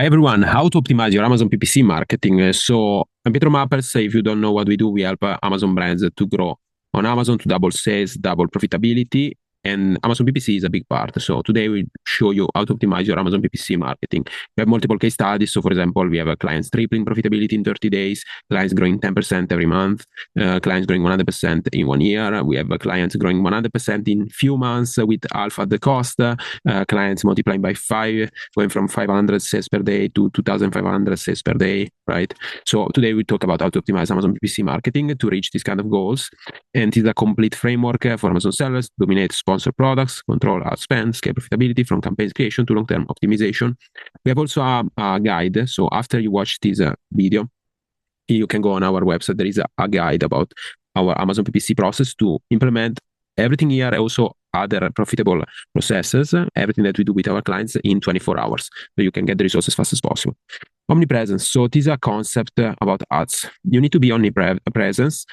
Hi everyone, how to optimize your Amazon PPC marketing. So I'm Pietro Mappers. If you don't know what we do, we help Amazon brands to grow on Amazon to double sales, double profitability, and Amazon PPC is a big part. So today we show you how to optimize your Amazon PPC marketing. We have multiple case studies. So for example, we have clients tripling profitability in 30 days, clients growing 10% every month, clients growing 100% in 1 year. We have clients growing 100% in few months with half at the cost, clients multiplying by 5, going from 500 sales per day to 2,500 sales per day, right? So today we talk about how to optimize Amazon PPC marketing to reach these kind of goals. And it's a complete framework for Amazon sellers to dominate sponsor products, control ad spend, scale profitability from campaign creation to long-term optimization. We have also a guide. So after you watch this video, you can go on our website. There is a guide about our Amazon PPC process to implement everything here, also other profitable processes, everything that we do with our clients in 24 hours. So you can get the results as fast as possible. Omnipresence. So this is a concept about ads. You need to be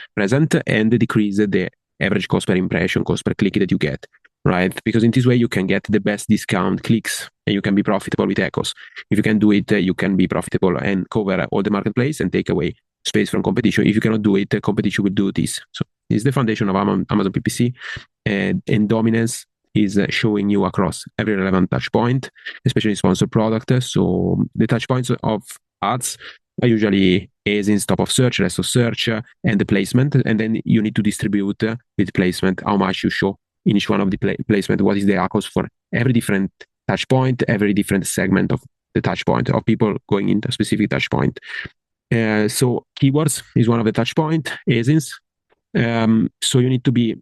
present and decrease the average cost per impression, cost per click that you get, right? Because in this way, you can get the best discount clicks and you can be profitable with echoes. If you can do it, you can be profitable and cover all the marketplace and take away space from competition. If you cannot do it, competition will do this. So it's the foundation of Amazon PPC, and dominance is showing you across every relevant touch point, especially sponsored product. So the touch points of ads are usually ASINs, top of search, rest of search, and the placement. And then you need to distribute with placement how much you show in each one of the placement, what is the ACOS for every different touch point, every different segment of the touch point, of people going into a specific touch point. So keywords is one of the touch point, ASINs. So you need to be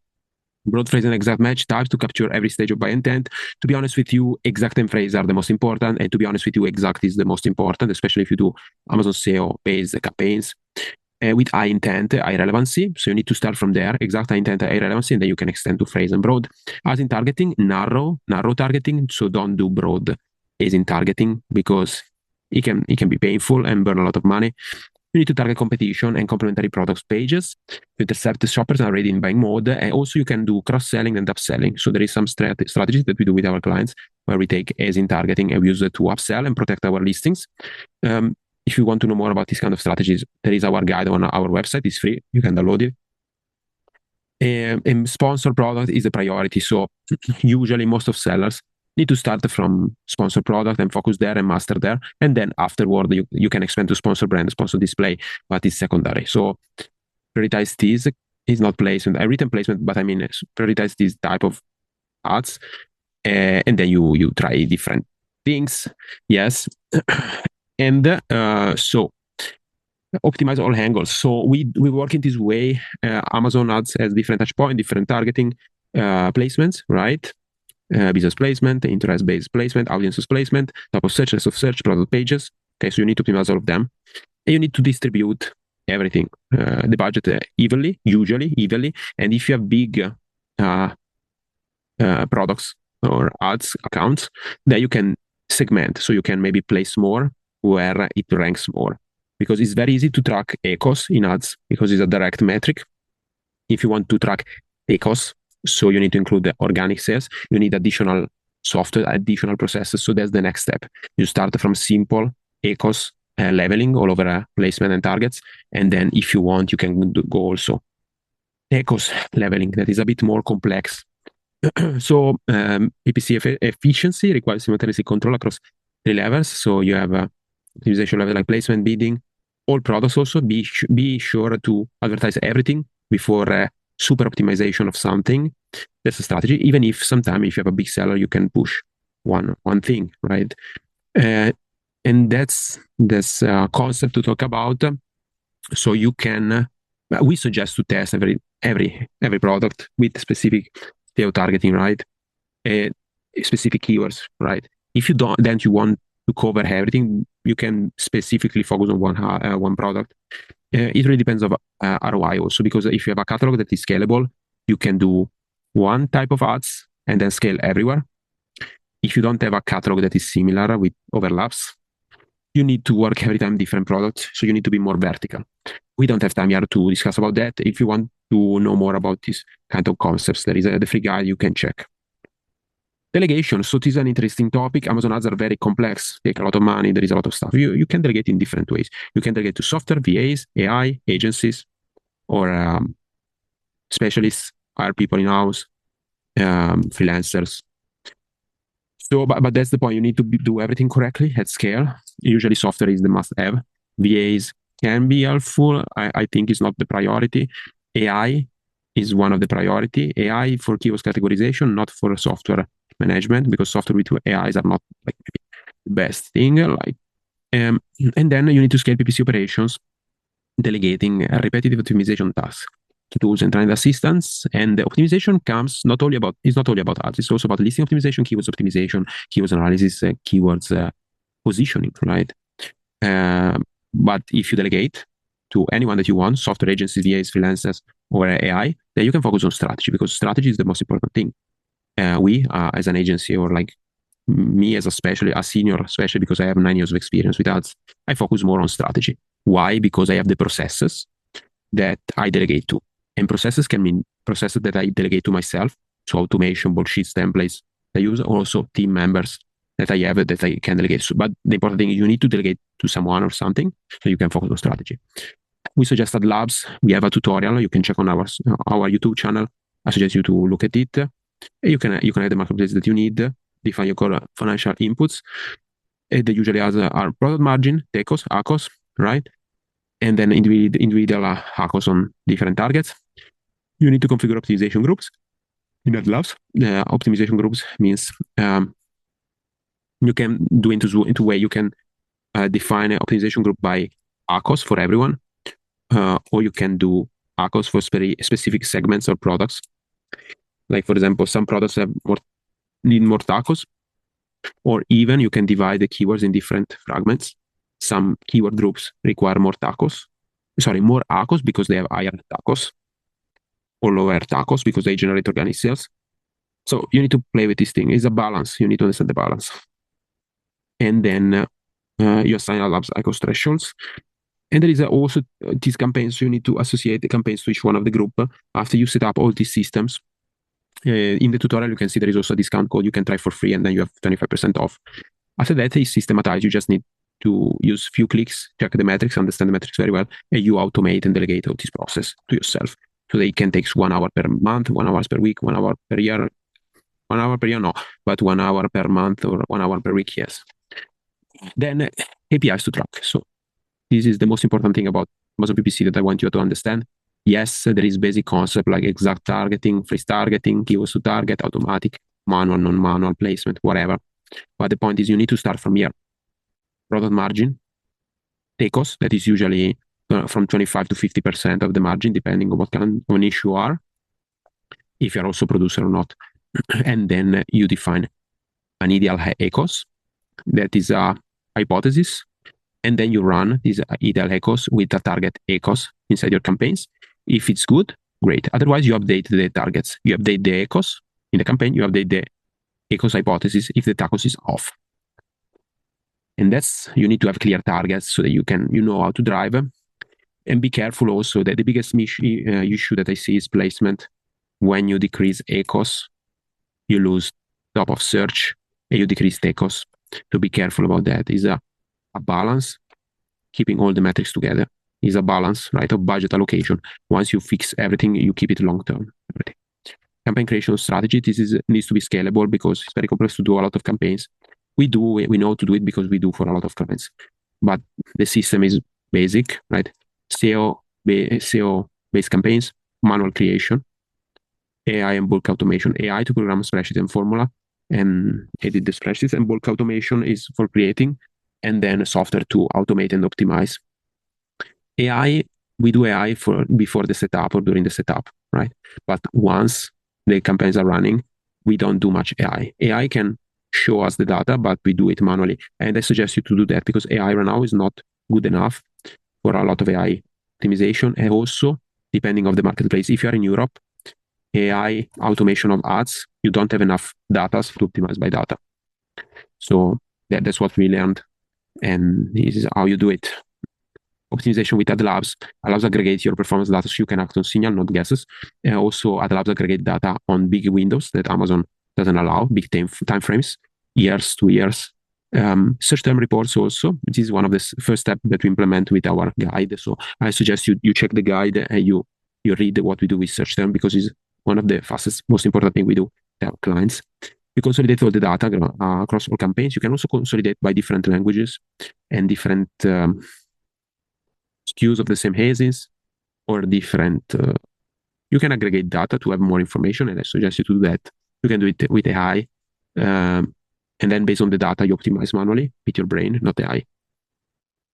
broad phrase and exact match types to capture every stage of buy intent. To be honest with you, exact and phrase are the most important. And to be honest with you, exact is the most important, especially if you do Amazon SEO-based campaigns. With high intent, high relevancy. So you need to start from there, exact, high intent, high relevancy, and then you can extend to phrase and broad. As in targeting, narrow targeting. So don't do broad as in targeting because it can be painful and burn a lot of money. You need to target competition and complementary products pages to intercept the shoppers already in buying mode. And also you can do cross-selling and upselling. So there is some strategies that we do with our clients where we take as in targeting and we use it to upsell and protect our listings. If you want to know more about these kind of strategies, there is our guide on our website. It's free. You can download it. And sponsor product is a priority. So usually most of sellers need to start from sponsor product and focus there and master there. And then afterward, you can expand to sponsor brand, sponsor display, but it's secondary. So prioritize this. It's not placement. I written placement, but I mean, prioritize this type of ads. And then you try different things. Yes. And so optimize all angles. So we work in this way. Amazon ads has different touch point, different targeting placements, right? Business placement, interest-based placement, audiences placement, top of search, rest of search, product pages. Okay, so you need to optimize all of them. And you need to distribute everything, the budget usually evenly. And if you have big products or ads accounts, then you can segment. So you can maybe place more where it ranks more. Because it's very easy to track ACOS in ads because it's a direct metric. If you want to track ACOS, so you need to include the organic sales. You need additional software, additional processes. So that's the next step. You start from simple ACOS leveling all over placement and targets. And then if you want, you can go also ACOS leveling. That is a bit more complex. So PPC efficiency requires simultaneously control across 3 levels. So you have optimization level like placement, bidding, all products also. Be sure to advertise everything before super optimization of something. That's a strategy. Even if sometimes if you have a big seller, you can push one thing, right? And that's concept to talk about. So you can, we suggest to test every product with specific SEO targeting, right? Specific keywords, right? If you don't, then you want to cover everything, you can specifically focus on one product. It really depends on ROI also, because if you have a catalog that is scalable, you can do one type of ads and then scale everywhere. If you don't have a catalog that is similar with overlaps, you need to work every time different products. So you need to be more vertical. We don't have time here to discuss about that. If you want to know more about this kind of concepts, there is the free guide you can check. Delegation. So this is an interesting topic. Amazon ads are very complex, take a lot of money. There is a lot of stuff. You can delegate in different ways. You can delegate to software, VAs, AI, agencies, or specialists, hire people in-house, freelancers. So, but that's the point. You need to do everything correctly at scale. Usually software is the must-have. VAs can be helpful. I think it's not the priority. AI is one of the priority. AI for keywords categorization, not for software management, because software with AIs are not like the best thing. And then you need to scale PPC operations, delegating a repetitive optimization tasks to tools and trained assistants. And the optimization comes it's not only about ads, it's also about listing optimization, keywords optimization, keywords analysis, keywords positioning, right? But if you delegate to anyone that you want, software agencies, VAs, freelancers, or AI, then you can focus on strategy, because strategy is the most important thing. We, as an agency, or like me as a senior, especially because I have 9 years of experience with ads, I focus more on strategy. Why? Because I have the processes that I delegate to. And processes can mean processes that I delegate to myself, so automation, bullshit templates I use, also team members that I have that I can delegate. But the important thing is you need to delegate to someone or something so you can focus on strategy. We suggested labs. We have a tutorial you can check on our YouTube channel. I suggest you to look at it. You can have the marketplace that you need, define your core financial inputs. They usually has our product margin, TECOS, ACOS, right? And then individual ACOS on different targets. You need to configure optimization groups in AdLabs. Optimization groups means you can do into way you can define an optimization group by ACOS for everyone, or you can do ACOS for specific segments or products. Like, for example, some products need more tacos, or even you can divide the keywords in different fragments. Some keyword groups require more ACOS because they have higher tacos, or lower tacos because they generate organic sales. So you need to play with this thing. It's a balance. You need to understand the balance. And then you assign AdLabs ACOS thresholds. And there is also these campaigns. So you need to associate the campaigns to each one of the group after you set up all these systems. In the tutorial, you can see there is also a discount code you can try for free, and then you have 25% off. After that, it's systematized. You just need to use few clicks, check the metrics, understand the metrics very well, and you automate and delegate all this process to yourself. So they can take 1 hour per month, 1 hour per week, 1 hour per year. 1 hour per year, no, but 1 hour per month or 1 hour per week, yes. Then KPIs to track. So this is the most important thing about Amazon PPC that I want you to understand. Yes, there is basic concept like exact targeting, phrase targeting, keywords to target, automatic, manual, non-manual placement, whatever. But the point is you need to start from here. Product margin, TECOS, that is usually from 25 to 50% of the margin, depending on what kind of niche you are, if you're also a producer or not. And then you define an ideal ACOS, that is a hypothesis, and then you run this ideal ACOS with a target ACOS inside your campaigns. If it's good, great. Otherwise, you update the targets. You update the ACOS in the campaign. You update the ACOS hypothesis if the TACOS is off. And you need to have clear targets so that you know how to drive. And be careful also that the biggest issue that I see is placement. When you decrease ACOS, you lose top of search and you decrease TACOS. So be careful about that. It's a balance, keeping all the metrics together. Is a balance, right, of budget allocation. Once you fix everything, you keep it long-term. Campaign creation strategy, needs to be scalable because it's very complex to do a lot of campaigns. We know to do it because we do for a lot of clients. But the system is basic, right? SEO-based campaigns, manual creation, AI and bulk automation. AI to program spreadsheet and formula and edit the spreadsheets, and bulk automation is for creating, and then software to automate and optimize. AI, we do AI before the setup or during the setup, right? But once the campaigns are running, we don't do much AI. AI can show us the data, but we do it manually. And I suggest you to do that because AI right now is not good enough for a lot of AI optimization. And also, depending on the marketplace, if you're in Europe, AI automation of ads, you don't have enough data to optimize by data. So that's what we learned. And this is how you do it. Optimization with AdLabs allows aggregate your performance data so you can act on signal, not guesses. And also AdLabs aggregate data on big windows that Amazon doesn't allow big time frames, years, 2 years. Search term reports also. This is one of the first steps that we implement with our guide. So I suggest you check the guide and you read what we do with search term, because it's one of the fastest, most important thing we do to our clients. You consolidate all the data across all campaigns. You can also consolidate by different languages and different SKUs of the same ASINs, or different. You can aggregate data to have more information, and I suggest you to do that. You can do it with AI, and then based on the data, you optimize manually with your brain, not AI.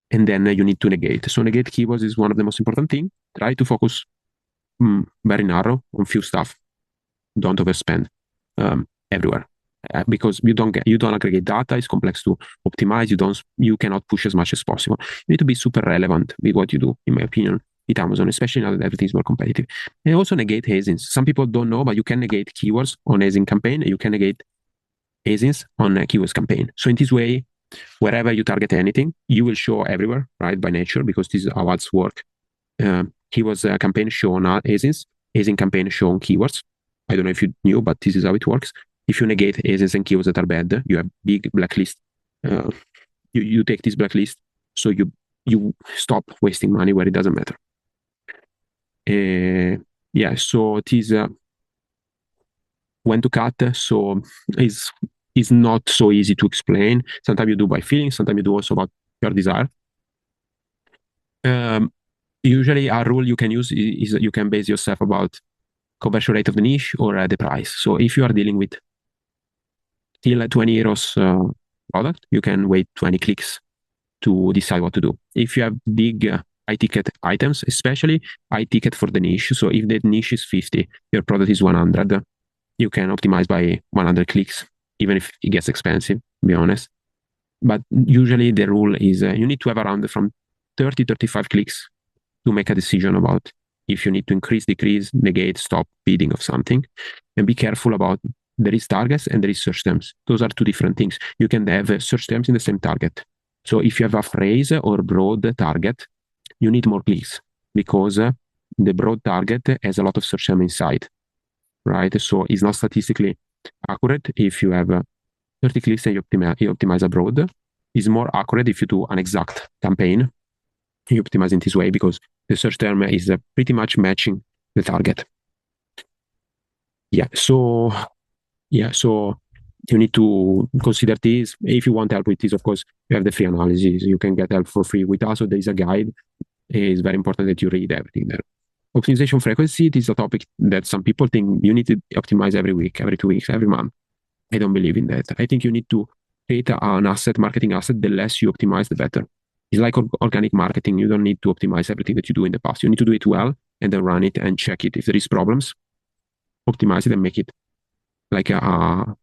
And then you need to negate. So negate keywords is one of the most important things. Try to focus very narrow on few stuff. Don't overspend everywhere. Because you don't aggregate data, it's complex to optimize. You cannot push as much as possible. You need to be super relevant with what you do, in my opinion, with Amazon, especially now that everything is more competitive. And also negate ASINs. Some people don't know, but you can negate keywords on ASIN campaign, and you can negate ASINs on a keywords campaign. So in this way, wherever you target anything, you will show everywhere, right, by nature, because this is how ads work. Keywords campaign show on ASINs, ASIN campaign show on keywords. I don't know if you knew, but this is how it works. If you negate ASINs and keywords that are bad, you have big blacklist. You take this blacklist, so you stop wasting money where it doesn't matter. Yeah, so it is when to cut. So it's not so easy to explain. Sometimes you do by feeling, sometimes you do also about your desire. Usually a rule you can use is you can base yourself about conversion rate of the niche or the price. So if you are dealing with till 20 euros product, you can wait 20 clicks to decide what to do. If you have big high ticket items, especially high ticket for the niche, so if the niche is 50, your product is 100, you can optimize by 100 clicks, even if it gets expensive, to be honest. But usually the rule is you need to have around from 30, 35 clicks to make a decision about if you need to increase, decrease, negate, stop bidding of something. And be careful about there is targets and there is search terms. Those are two different things. You can have search terms in the same target. So if you have a phrase or broad target, you need more clicks, because the broad target has a lot of search term inside, right? So it's not statistically accurate if you have 30 clicks and you optimize abroad. It's more accurate if you do an exact campaign. You optimize in this way because the search term is pretty much matching the target. So you need to consider this. If you want help with this, of course, you have the free analysis. You can get help for free with us. So there is a guide. It's very important that you read everything there. Optimization frequency, this is a topic that some people think you need to optimize every week, every 2 weeks, every month. I don't believe in that. I think you need to create an asset, marketing asset. The less you optimize, the better. It's like organic marketing. You don't need to optimize everything that you do in the past. You need to do it well and then run it and check it. If there is problems, optimize it and make it like a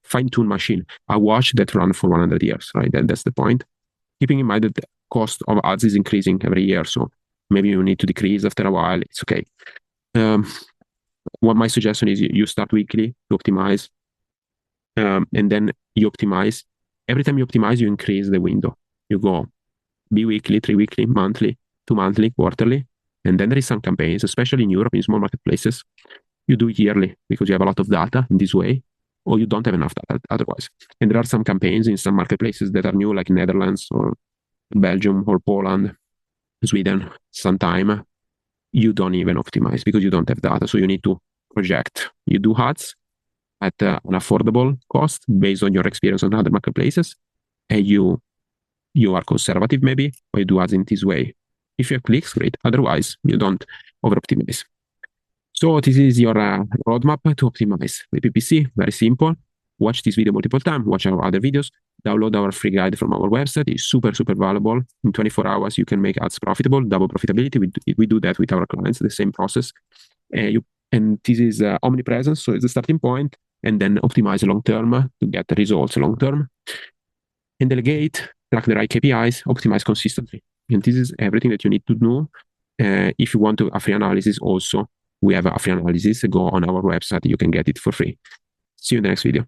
fine-tuned machine, a watch that runs for 100 years, right? That's the point. Keeping in mind that the cost of ads is increasing every year. So maybe you need to decrease after a while. It's okay. What my suggestion is you start weekly to optimize, and then you optimize. Every time you optimize, you increase the window. You go bi-weekly, 3-weekly, monthly, 2-monthly, quarterly. And then there is some campaigns, especially in Europe, in small marketplaces. You do yearly because you have a lot of data in this way, or you don't have enough data otherwise. And there are some campaigns in some marketplaces that are new, like Netherlands or Belgium or Poland, Sweden. Sometime you don't even optimize because you don't have data. So you need to project. You do ads at an affordable cost based on your experience on other marketplaces, and you are conservative maybe, or you do ads in this way. If you have clicks, great. Otherwise, you don't over-optimize. So this is your roadmap to optimize with PPC. Very simple. Watch this video multiple times. Watch our other videos. Download our free guide from our website. It's super, super valuable. In 24 hours, you can make ads profitable, double profitability. We do that with our clients, the same process. And this is omnipresence, so it's the starting point. And then optimize long-term to get the results long-term. And delegate, track the right KPIs, optimize consistently. And this is everything that you need to know. If you want a free analysis also, we have a free analysis. Go on our website. You can get it for free. See you in the next video.